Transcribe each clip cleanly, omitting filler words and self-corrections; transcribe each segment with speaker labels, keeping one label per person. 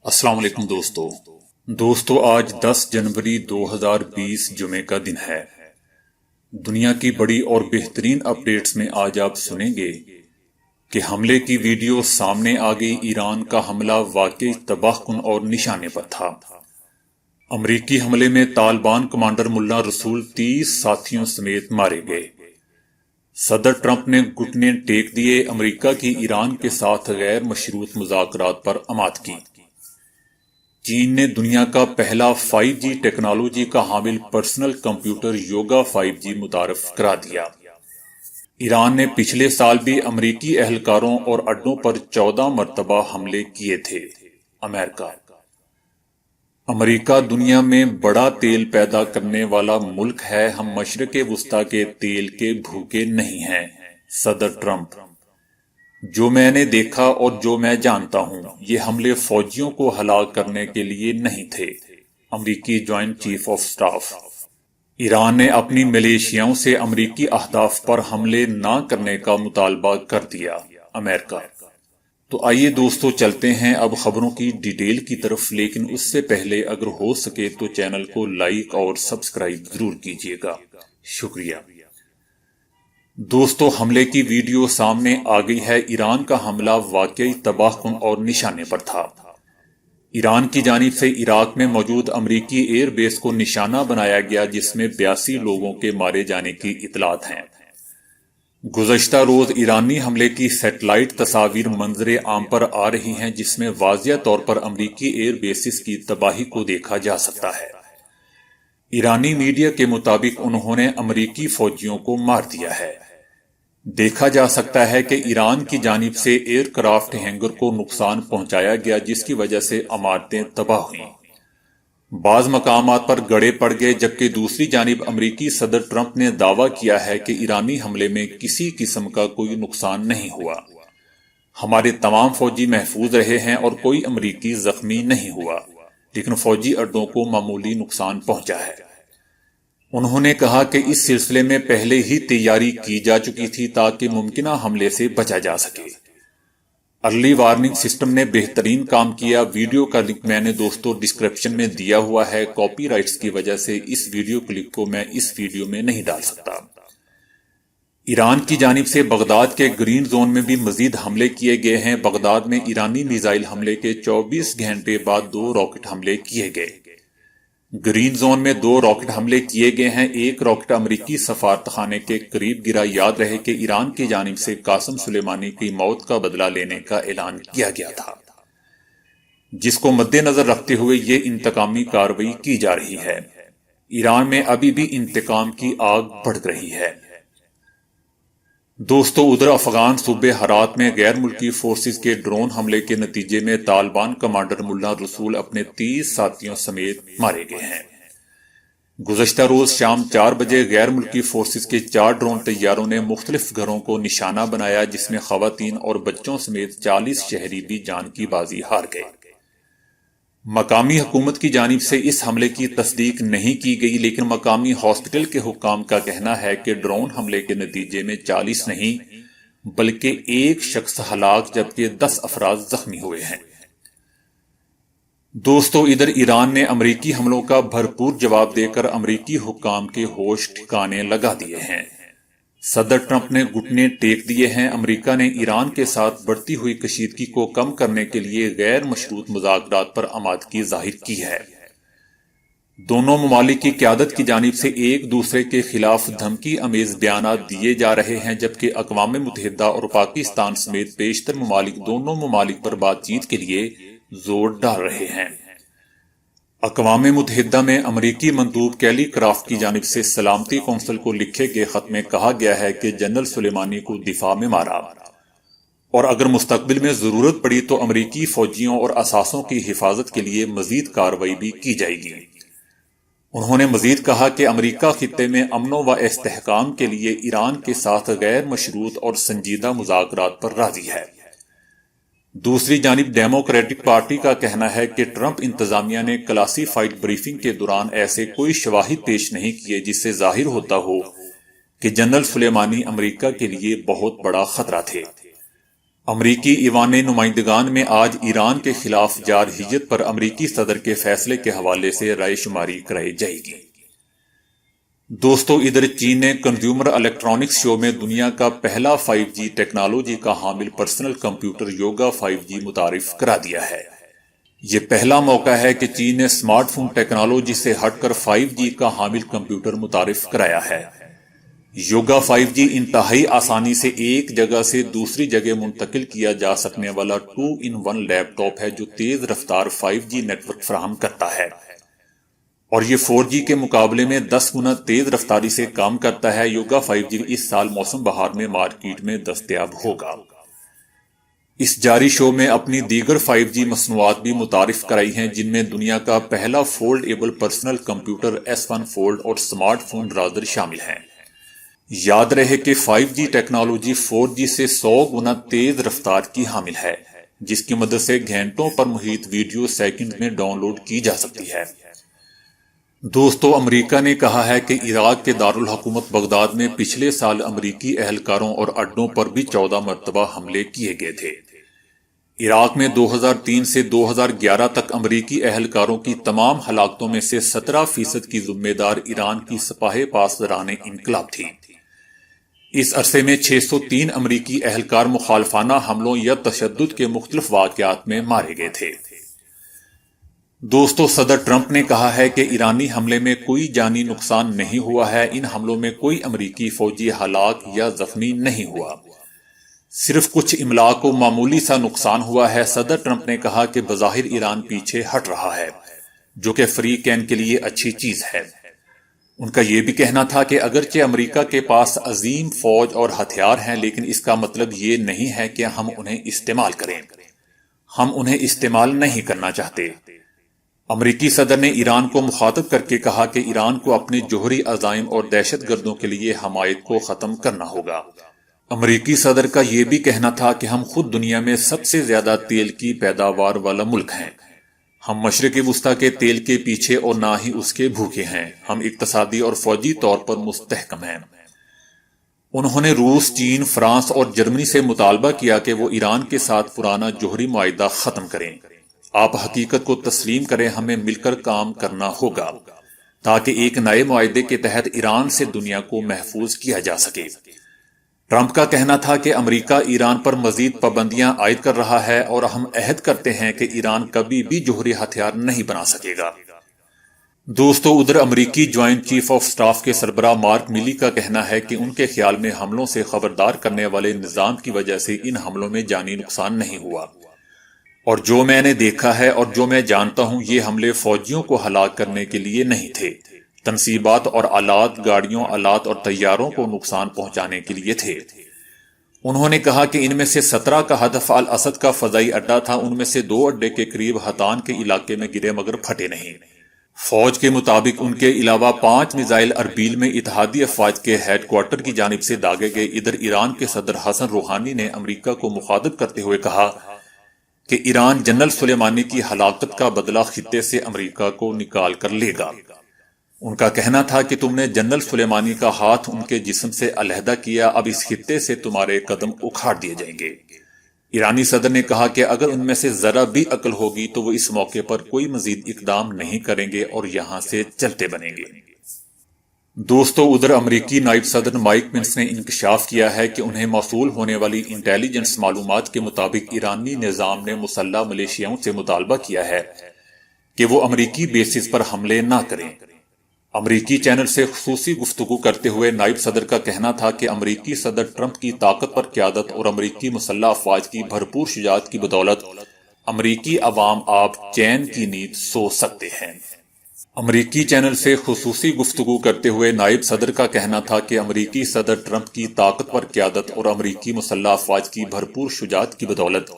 Speaker 1: السلام علیکم دوستو آج 10 جنوری 2020 جمعے کا دن ہے۔ دنیا کی بڑی اور بہترین اپڈیٹس میں آج آپ سنیں گے کہ حملے کی ویڈیو سامنے آ گئی۔ ایران کا حملہ واقعی تباہ کن اور نشانے پر تھا۔ امریکی حملے میں طالبان کمانڈر ملا رسول 30 ساتھیوں سمیت مارے گئے۔ صدر ٹرمپ نے گھٹنے ٹیک دیے۔ امریکہ کی ایران کے ساتھ غیر مشروط مذاکرات پر عماد کی۔ چین نے دنیا کا پہلا 5G ٹیکنالوجی کا حامل پرسنل کمپیوٹر یوگا 5G متعارف کرا دیا۔ ایران نے پچھلے سال بھی امریکی اہلکاروں اور اڈوں پر 14 مرتبہ حملے کیے تھے۔ امریکہ دنیا میں بڑا تیل پیدا کرنے والا ملک ہے۔ ہم مشرق وسطیٰ کے تیل کے بھوکے نہیں ہیں۔ صدر ٹرمپ: جو میں نے دیکھا اور جو میں جانتا ہوں، یہ حملے فوجیوں کو ہلاک کرنے کے لیے نہیں تھے۔ امریکی joint chief of staff: Iran نے اپنی ملیشیاؤں سے امریکی اہداف پر حملے نہ کرنے کا مطالبہ کر دیا۔ امریکہ۔ تو آئیے دوستو چلتے ہیں اب خبروں کی ڈیٹیل کی طرف، لیکن اس سے پہلے اگر ہو سکے تو چینل کو لائک اور سبسکرائب ضرور کیجیے گا۔ شکریہ۔ دوستو حملے کی ویڈیو سامنے آ گئی ہے۔ ایران کا حملہ واقعی تباہ کن اور نشانے پر تھا۔ ایران کی جانب سے عراق میں موجود امریکی ایئر بیس کو نشانہ بنایا گیا، جس میں 82 لوگوں کے مارے جانے کی اطلاعات ہیں۔ گزشتہ روز ایرانی حملے کی سیٹلائٹ تصاویر منظر عام پر آ رہی ہیں، جس میں واضح طور پر امریکی ایئر بیسز کی تباہی کو دیکھا جا سکتا ہے۔ ایرانی میڈیا کے مطابق انہوں نے امریکی فوجیوں کو مار دیا ہے۔ دیکھا جا سکتا ہے کہ ایران کی جانب سے ایئر کرافٹ ہینگر کو نقصان پہنچایا گیا، جس کی وجہ سے عمارتیں تباہ ہوئیں۔ بعض مقامات پر گڑھے پڑ گئے، جبکہ دوسری جانب امریکی صدر ٹرمپ نے دعویٰ کیا ہے کہ ایرانی حملے میں کسی قسم کا کوئی نقصان نہیں ہوا۔ ہمارے تمام فوجی محفوظ رہے ہیں اور کوئی امریکی زخمی نہیں ہوا، لیکن فوجی اڈوں کو معمولی نقصان پہنچا ہے۔ انہوں نے کہا کہ اس سلسلے میں پہلے ہی تیاری کی جا چکی تھی تاکہ ممکنہ حملے سے بچا جا سکے۔ ارلی وارننگ سسٹم نے بہترین کام کیا۔ ویڈیو کا لنک میں نے دوستو ڈسکرپشن میں دیا ہوا ہے۔ کاپی رائٹس کی وجہ سے اس ویڈیو کلپ کو میں اس ویڈیو میں نہیں ڈال سکتا۔ ایران کی جانب سے بغداد کے گرین زون میں بھی مزید حملے کیے گئے ہیں۔ بغداد میں ایرانی میزائل حملے کے 24 گھنٹے بعد 2 راکٹ حملے کیے گئے۔ گرین زون میں 2 راکٹ حملے کیے گئے ہیں۔ ایک راکٹ امریکی سفارتخانے کے قریب گرا۔ یاد رہے کہ ایران کی جانب سے قاسم سلیمانی کی موت کا بدلہ لینے کا اعلان کیا گیا تھا، جس کو مد نظر رکھتے ہوئے یہ انتقامی کارروائی کی جا رہی ہے۔ ایران میں ابھی بھی انتقام کی آگ بھڑک رہی ہے۔ دوستو ادھر افغان صوبے ہرات میں غیر ملکی فورسز کے ڈرون حملے کے نتیجے میں طالبان کمانڈر ملا رسول اپنے 30 ساتھیوں سمیت مارے گئے ہیں۔ گزشتہ روز شام 4 بجے غیر ملکی فورسز کے 4 ڈرون طیاروں نے مختلف گھروں کو نشانہ بنایا، جس میں خواتین اور بچوں سمیت 40 شہری بھی جان کی بازی ہار گئے۔ مقامی حکومت کی جانب سے اس حملے کی تصدیق نہیں کی گئی، لیکن مقامی ہاسپٹل کے حکام کا کہنا ہے کہ ڈرون حملے کے نتیجے میں 40 نہیں بلکہ 1 شخص ہلاک جبکہ 10 افراد زخمی ہوئے ہیں۔ دوستو ادھر ایران نے امریکی حملوں کا بھرپور جواب دے کر امریکی حکام کے ہوش ٹھکانے لگا دیے ہیں۔ صدر ٹرمپ نے گھٹنے ٹیک دیے ہیں۔ امریکہ نے ایران کے ساتھ بڑھتی ہوئی کشیدگی کو کم کرنے کے لیے غیر مشروط مذاکرات پر آمادگی ظاہر کی ہے۔ دونوں ممالک کی قیادت کی جانب سے ایک دوسرے کے خلاف دھمکی امیز بیانات دیے جا رہے ہیں، جبکہ اقوام متحدہ اور پاکستان سمیت بیشتر ممالک دونوں ممالک پر بات چیت کے لیے زور ڈال رہے ہیں۔ اقوام متحدہ میں امریکی مندوب کیلی کرافٹ کی جانب سے سلامتی کونسل کو لکھے گئے خط میں کہا گیا ہے کہ جنرل سلیمانی کو دفاع میں مارا اور اگر مستقبل میں ضرورت پڑی تو امریکی فوجیوں اور اثاثوں کی حفاظت کے لیے مزید کارروائی بھی کی جائے گی۔ انہوں نے مزید کہا کہ امریکہ خطے میں امن و استحکام کے لیے ایران کے ساتھ غیر مشروط اور سنجیدہ مذاکرات پر راضی ہے۔ دوسری جانب ڈیموکریٹک پارٹی کا کہنا ہے کہ ٹرمپ انتظامیہ نے کلاسیفائڈ بریفنگ کے دوران ایسے کوئی شواہد پیش نہیں کیے جس سے ظاہر ہوتا ہو کہ جنرل سلیمانی امریکہ کے لیے بہت بڑا خطرہ تھے۔ امریکی ایوان نمائندگان میں آج ایران کے خلاف جارحیت پر امریکی صدر کے فیصلے کے حوالے سے رائے شماری کرائی جائے گی۔ دوستو، ادھر چین نے کنزیومر الیکٹرانکس شو میں دنیا کا پہلا 5G ٹیکنالوجی کا حامل پرسنل کمپیوٹر یوگا 5G متعارف کرا دیا ہے۔ یہ پہلا موقع ہے کہ چین نے سمارٹ فون ٹیکنالوجی سے ہٹ کر 5G کا حامل کمپیوٹر متعارف کرایا ہے۔ یوگا 5G انتہائی آسانی سے ایک جگہ سے دوسری جگہ منتقل کیا جا سکنے والا 2-in-1 لیپ ٹاپ ہے جو تیز رفتار 5G نیٹ ورک فراہم کرتا ہے، اور یہ 4G کے مقابلے میں 10 گنا تیز رفتاری سے کام کرتا ہے۔ یوگا 5G اس سال موسم بہار میں مارکیٹ میں دستیاب ہوگا۔ اس جاری شو میں اپنی دیگر 5G مصنوعات بھی متعارف کرائی ہیں، جن میں دنیا کا پہلا fold able personal computer S1 fold اور سمارٹ فون برازر شامل ہیں۔ یاد رہے کہ 5G ٹیکنالوجی 4G سے 100 گنا تیز رفتار کی حامل ہے، جس کی مدد سے گھنٹوں پر محیط ویڈیو سیکنڈ میں ڈاؤن لوڈ کی جا سکتی ہے۔ دوستو، امریکہ نے کہا ہے کہ عراق کے دارالحکومت بغداد میں پچھلے سال امریکی اہلکاروں اور اڈوں پر بھی 14 مرتبہ حملے کیے گئے تھے۔ عراق میں 2003 سے 2011 تک امریکی اہلکاروں کی تمام ہلاکتوں میں سے 17% کی ذمہ دار ایران کی سپاہ پاسداران انقلاب تھی۔ اس عرصے میں 603 امریکی اہلکار مخالفانہ حملوں یا تشدد کے مختلف واقعات میں مارے گئے تھے۔ دوستو، صدر ٹرمپ نے کہا ہے کہ ایرانی حملے میں کوئی جانی نقصان نہیں ہوا ہے۔ ان حملوں میں کوئی امریکی فوجی ہلاک یا زخمی نہیں ہوا، صرف کچھ املاک کو معمولی سا نقصان ہوا ہے۔ صدر ٹرمپ نے کہا کہ بظاہر ایران پیچھے ہٹ رہا ہے، جو کہ فری کین کے لیے اچھی چیز ہے۔ ان کا یہ بھی کہنا تھا کہ اگرچہ امریکہ کے پاس عظیم فوج اور ہتھیار ہیں، لیکن اس کا مطلب یہ نہیں ہے کہ ہم انہیں استعمال کریں۔ ہم انہیں استعمال نہیں کرنا چاہتے۔ امریکی صدر نے ایران کو مخاطب کر کے کہا کہ ایران کو اپنے جوہری عزائم اور دہشت گردوں کے لیے حمایت کو ختم کرنا ہوگا۔ امریکی صدر کا یہ بھی کہنا تھا کہ ہم خود دنیا میں سب سے زیادہ تیل کی پیداوار والا ملک ہیں۔ ہم مشرق وسطیٰ کے تیل کے پیچھے اور نہ ہی اس کے بھوکے ہیں۔ ہم اقتصادی اور فوجی طور پر مستحکم ہیں۔ انہوں نے روس، چین، فرانس اور جرمنی سے مطالبہ کیا کہ وہ ایران کے ساتھ پرانا جوہری معاہدہ ختم کریں۔ آپ حقیقت کو تسلیم کریں، ہمیں مل کر کام کرنا ہوگا تاکہ ایک نئے معاہدے کے تحت ایران سے دنیا کو محفوظ کیا جا سکے۔ ٹرمپ کا کہنا تھا کہ امریکہ ایران پر مزید پابندیاں عائد کر رہا ہے اور ہم عہد کرتے ہیں کہ ایران کبھی بھی جوہری ہتھیار نہیں بنا سکے گا۔ دوستو، ادھر امریکی جوائنٹ چیف آف سٹاف کے سربراہ مارک میلی کا کہنا ہے کہ ان کے خیال میں حملوں سے خبردار کرنے والے نظام کی وجہ سے ان حملوں میں جانی نقصان نہیں ہوا، اور جو میں نے دیکھا ہے اور جو میں جانتا ہوں، یہ حملے فوجیوں کو ہلاک کرنے کے لیے نہیں تھے، تنصیبات اور آلات، گاڑیوں، آلات اور طیاروں کو نقصان پہنچانے کے لیے تھے۔ انہوں نے کہا کہ ان میں سے 17 کا ہدف الاسد کا فضائی اڈا تھا، ان میں سے 2 اڈے کے قریب حطان کے علاقے میں گرے مگر پھٹے نہیں۔ فوج کے مطابق ان کے علاوہ 5 میزائل اربیل میں اتحادی افواج کے ہیڈ کوارٹر کی جانب سے داغے گئے۔ ادھر ایران کے صدر حسن روحانی نے امریکہ کو مخاطب کرتے ہوئے کہا کہ ایران جنرل سلیمانی کی ہلاکت کا بدلہ خطے سے امریکہ کو نکال کر لے گا۔ ان کا کہنا تھا کہ تم نے جنرل سلیمانی کا ہاتھ ان کے جسم سے علیحدہ کیا، اب اس خطے سے تمہارے قدم اکھاڑ دیے جائیں گے۔ ایرانی صدر نے کہا کہ اگر ان میں سے ذرا بھی عقل ہوگی تو وہ اس موقع پر کوئی مزید اقدام نہیں کریں گے اور یہاں سے چلتے بنیں گے۔ دوستو، ادھر امریکی نائب صدر مائک پنس نے انکشاف کیا ہے کہ انہیں موصول ہونے والی انٹیلیجنس معلومات کے مطابق ایرانی نظام نے مسلح ملیشیاؤں سے مطالبہ کیا ہے کہ وہ امریکی بیسز پر حملے نہ کریں۔ امریکی چینل سے خصوصی گفتگو کرتے ہوئے نائب صدر کا کہنا تھا کہ امریکی صدر ٹرمپ کی طاقت پر قیادت اور امریکی مسلح افواج کی بھرپور شجاعت کی بدولت امریکی عوام آپ چین کی نیند سو سکتے ہیں۔ امریکی چینل سے خصوصی گفتگو کرتے ہوئے نائب صدر کا کہنا تھا کہ امریکی صدر ٹرمپ کی طاقتور قیادت اور امریکی مسلح افواج کی بھرپور شجاعت کی بدولت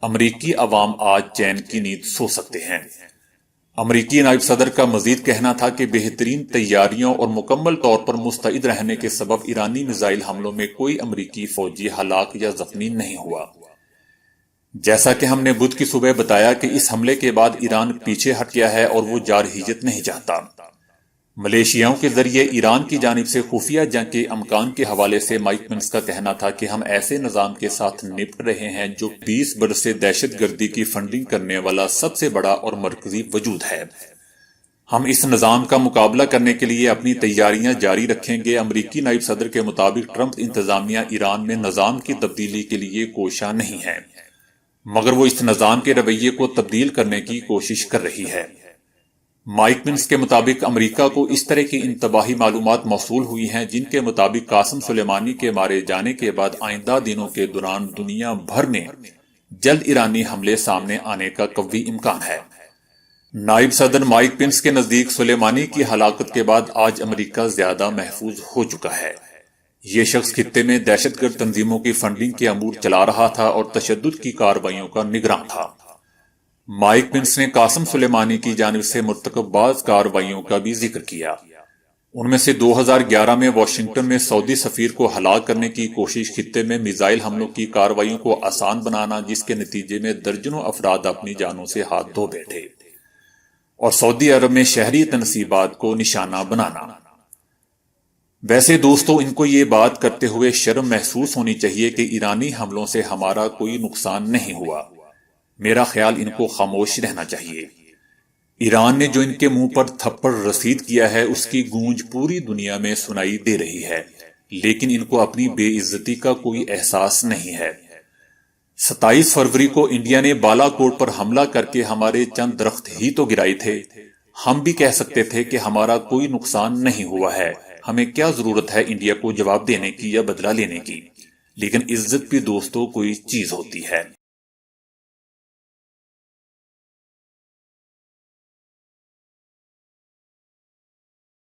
Speaker 1: امریکی عوام آج چین کی نیند سو سکتے ہیں۔ امریکی نائب صدر کا مزید کہنا تھا کہ بہترین تیاریوں اور مکمل طور پر مستعد رہنے کے سبب ایرانی میزائل حملوں میں کوئی امریکی فوجی ہلاک یا زخمی نہیں ہوا۔ جیسا کہ ہم نے بدھ کی صبح بتایا کہ اس حملے کے بعد ایران پیچھے ہٹ گیا ہے اور وہ جارحیت نہیں چاہتا۔ ملیشیاؤں کے ذریعے ایران کی جانب سے خفیہ جنگ کے امکان کے حوالے سے مائک پینس کا کہنا تھا کہ ہم ایسے نظام کے ساتھ نپٹ رہے ہیں جو 20 برس سے دہشت گردی کی فنڈنگ کرنے والا سب سے بڑا اور مرکزی وجود ہے۔ ہم اس نظام کا مقابلہ کرنے کے لیے اپنی تیاریاں جاری رکھیں گے۔ امریکی نائب صدر کے مطابق ٹرمپ انتظامیہ ایران میں نظام کی تبدیلی کے لیے کوشاں نہیں ہے، مگر وہ اس نظام کے رویے کو تبدیل کرنے کی کوشش کر رہی ہے۔ مائک پینس کے مطابق امریکہ کو اس طرح کی انتباہی معلومات موصول ہوئی ہیں جن کے مطابق قاسم سلیمانی کے مارے جانے کے بعد آئندہ دنوں کے دوران دنیا بھر میں جلد ایرانی حملے سامنے آنے کا قوی امکان ہے۔ نائب صدر مائک پینس کے نزدیک سلیمانی کی ہلاکت کے بعد آج امریکہ زیادہ محفوظ ہو چکا ہے۔ یہ شخص خطے میں دہشت گرد تنظیموں کی فنڈنگ کے امور چلا رہا تھا اور تشدد کی کارروائیوں کا نگراں تھا۔ مائک پینس نے قاسم سلیمانی کی جانب سے مرتکب بعض کارروائیوں کا بھی ذکر کیا۔ ان میں سے 2011 میں واشنگٹن میں سعودی سفیر کو ہلاک کرنے کی کوشش، خطے میں میزائل حملوں کی کارروائیوں کو آسان بنانا جس کے نتیجے میں درجنوں افراد اپنی جانوں سے ہاتھ دھو بیٹھے، اور سعودی عرب میں شہری تنصیبات کو نشانہ بنانا۔ ویسے دوستو، ان کو یہ بات کرتے ہوئے شرم محسوس ہونی چاہیے کہ ایرانی حملوں سے ہمارا کوئی نقصان نہیں ہوا۔ میرا خیال ان کو خاموش رہنا چاہیے۔ ایران نے جو ان کے منہ پر تھپڑ رسید کیا ہے اس کی گونج پوری دنیا میں سنائی دے رہی ہے، لیکن ان کو اپنی بے عزتی کا کوئی احساس نہیں ہے۔ 27 فروری کو انڈیا نے بالا کوٹ پر حملہ کر کے ہمارے چند درخت ہی تو گرائے تھے۔ ہم بھی کہہ سکتے تھے کہ ہمارا کوئی نقصان نہیں ہوا ہے، ہمیں کیا ضرورت ہے انڈیا کو جواب دینے کی یا بدلہ لینے کی۔ لیکن عزت بھی دوستو کوئی چیز ہوتی ہے۔